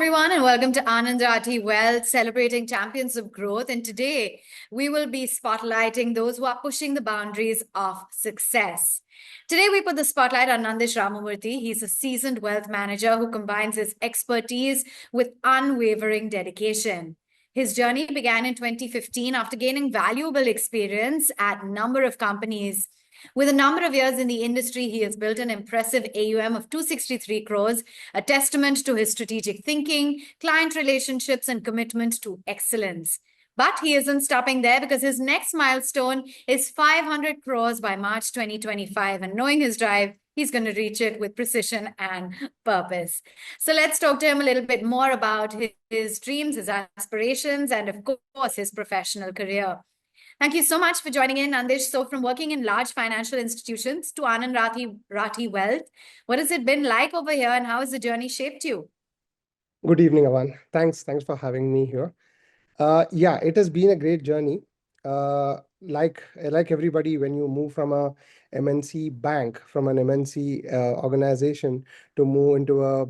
everyone, and welcome to Anand Rathi Wealth, celebrating champions of growth. And today we will be spotlighting those who are pushing the boundaries of success. Today we put the spotlight on Nandish Ramamurthy. He's a seasoned wealth manager who combines his expertise with unwavering dedication. His journey began in 2015 after gaining valuable experience at a number of companies. With a number of years in the industry, he has built an impressive AUM of 263 crores, a testament to his strategic thinking, client relationships, and commitment to excellence. But he isn't stopping there because his next milestone is 500 crores by March 2025. And knowing his drive, he's going to reach it with precision and purpose. So let's talk to him a little bit more about his dreams, his aspirations, and of course, his professional career. Thank you so much for joining in, Nandish. So from working in large financial institutions to Anand Rathi Wealth, what has it been like over here and how has the journey shaped you? Good evening, Avan. Thanks for having me here. Yeah, it has been a great journey. Like everybody, when you move from a MNC bank, from an MNC organization to move into a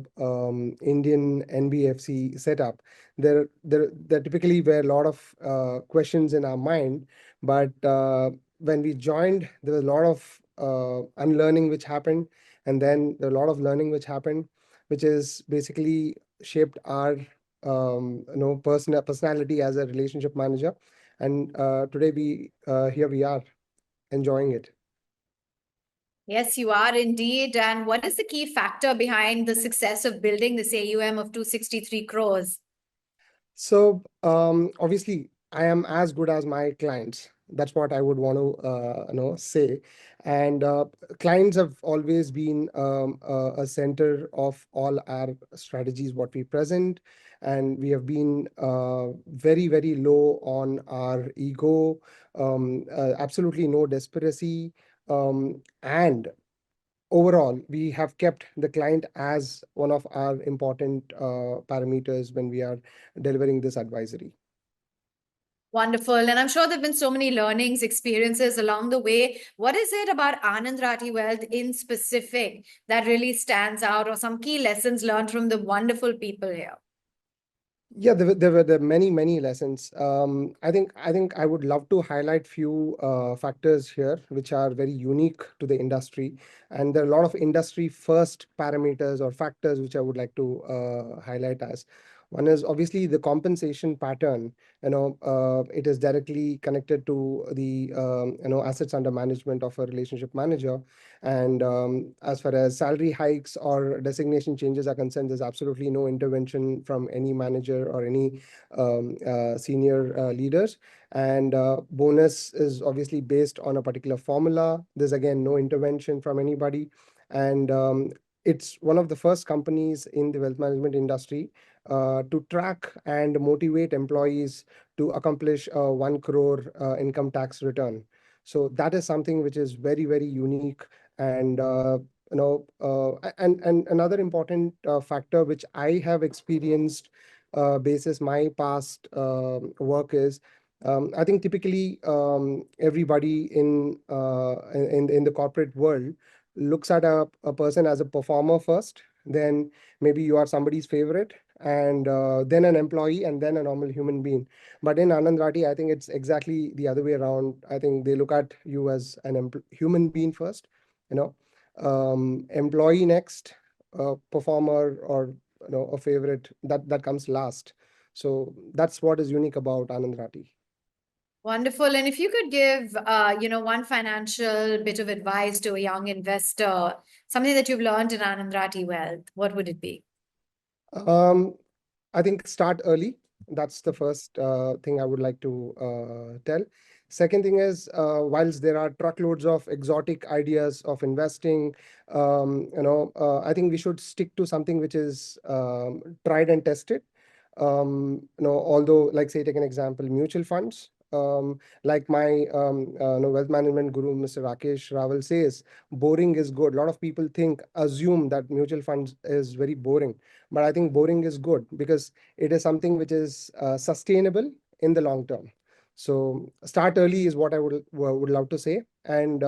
Indian NBFC setup, there typically were a lot of questions in our mind. But when we joined, there was a lot of unlearning which happened, and then there was a lot of learning which happened, which is basically shaped our personality as a relationship manager. And today here we are enjoying it. Yes, you are indeed. And what is the key factor behind the success of building this AUM of 263 crores? So obviously, I am as good as my clients. That's what I would want to say. And clients have always been a center of all our strategies, what we present. And we have been very, very low on our ego, absolutely no desperacy. And overall, we have kept the client as one of our important parameters when we are delivering this advisory. Wonderful. And I'm sure there have been so many learnings, experiences along the way. What is it about Anand Rathi Wealth in specific that really stands out, or some key lessons learned from the wonderful people here? Yeah, there were many lessons. I think I would love to highlight few factors here which are very unique to the industry, and there are a lot of industry first parameters or factors which I would like to highlight as. One is obviously the compensation pattern. It is directly connected to the assets under management of a relationship manager. And as far as salary hikes or designation changes are concerned, there's absolutely no intervention from any manager or any senior leaders. And bonus is obviously based on a particular formula. There's again no intervention from anybody. And it's one of the first companies in the wealth management industry to track and motivate employees to accomplish a 1 crore income tax return. So that is something which is very, very unique. And and another important factor which I have experienced basis my past work is, I think typically everybody in the corporate world looks at a person as a performer first, then maybe you are somebody's favorite, and then an employee, and then a normal human being. But in Anand Rathi, I think it's exactly the other way around. I think they look at you as an human being first, employee next, performer, or a favorite that comes last. So that's what is unique about Anand Rathi. Wonderful. And if you could give, one financial bit of advice to a young investor, something that you've learned in Anand Rathi Wealth, what would it be? I think start early. That's the first thing I would like to tell. Second thing is, whilst there are truckloads of exotic ideas of investing, I think we should stick to something which is tried and tested. Although, like say, take an example, mutual funds. Like my wealth management guru, Mr. Rakesh Raval says, boring is good. A lot of people assume that mutual funds is very boring, but I think boring is good because it is something which is sustainable in the long term. So start early is what I would love to say, and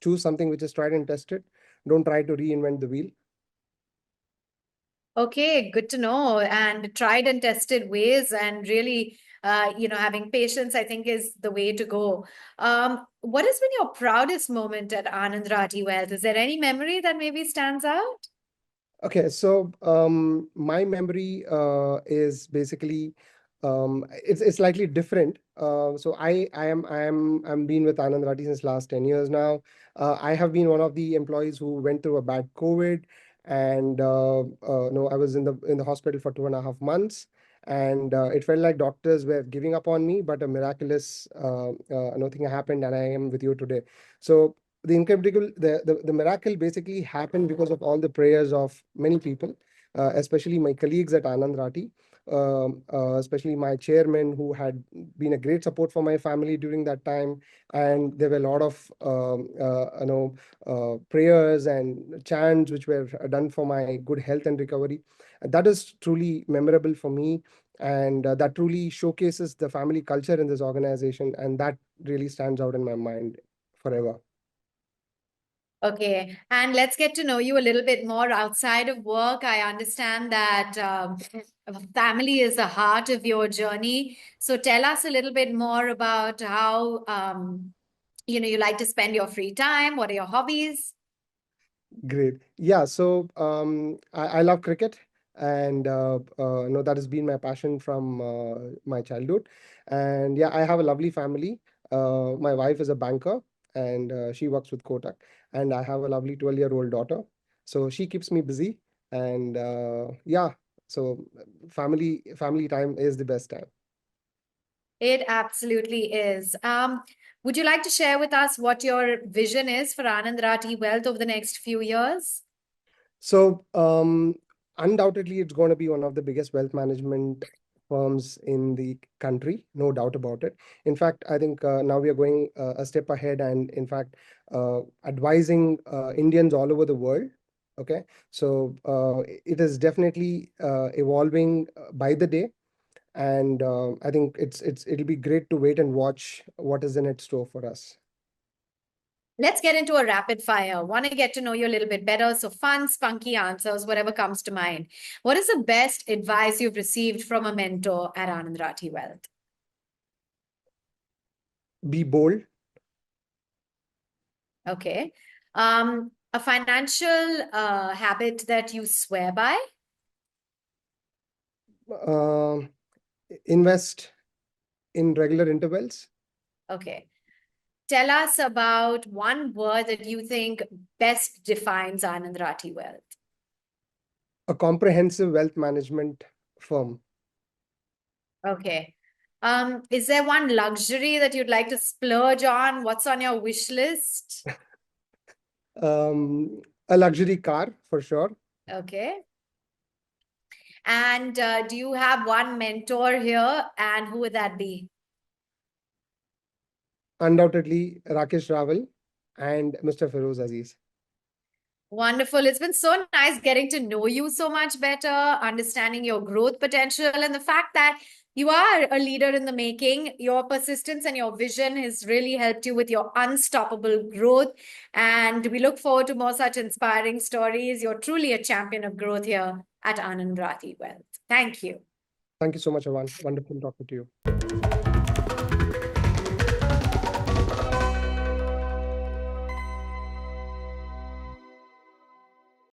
choose something which is tried and tested. Don't try to reinvent the wheel. Okay, good to know. And tried and tested ways, and really, having patience, I think, is the way to go. What has been your proudest moment at Anand Rathi Wealth? Is there any memory that maybe stands out? Okay, so my memory is basically it's slightly different. So I'm been with Anand Rathi since last 10 years now. I have been one of the employees who went through a bad COVID, and no, I was in the hospital for 2.5 months, and it felt like doctors were giving up on me, but a miraculous nothing happened, and I am with you today. So the incredible the miracle basically happened because of all the prayers of many people, especially my colleagues at Anand Rathi, especially my chairman, who had been a great support for my family during that time. And there were a lot of prayers and chants which were done for my good health and recovery. And that is truly memorable for me, and that truly showcases the family culture in this organization, and that really stands out in my mind forever. Okay, and let's get to know you a little bit more outside of work. I understand that family is the heart of your journey. So tell us a little bit more about how you like to spend your free time. What are your hobbies? Great. Yeah, so I love cricket, and no, that has been my passion from my childhood. And yeah, I have a lovely family. My wife is a banker, and she works with Kotak. And I have a lovely 12-year-old daughter. So she keeps me busy. And yeah, so family time is the best time. It absolutely is. Would you like to share with us what your vision is for Anand Rathi Wealth over the next few years? So, undoubtedly, it's going to be one of the biggest wealth management firms in the country, no doubt about it. In fact, I think now we are going a step ahead, and in fact, advising Indians all over the world. Okay, so it is definitely evolving by the day, and I think it'll be great to wait and watch what is in its store for us. Let's get into a rapid fire. Want to get to know you a little bit better. So, fun, spunky answers, whatever comes to mind. What is the best advice you've received from a mentor at Anand Rathi Wealth? Be bold. Okay. A financial habit that you swear by? Uh, Invest in regular intervals. Okay. Tell us about one word that you think best defines Anand Rathi Wealth. A comprehensive wealth management firm. Okay. Is there one luxury that you'd like to splurge on? What's on your wish list? A luxury car for sure. Okay. And do you have one mentor here? And who would that be? Undoubtedly, Rakesh Raval and Mr. Feroz Aziz. Wonderful. It's been so nice getting to know you so much better, understanding your growth potential, and the fact that you are a leader in the making. Your persistence and your vision has really helped you with your unstoppable growth. And we look forward to more such inspiring stories. You're truly a champion of growth here at Anand Rathi Wealth. Thank you. Thank you so much, Avan. Wonderful talking to you.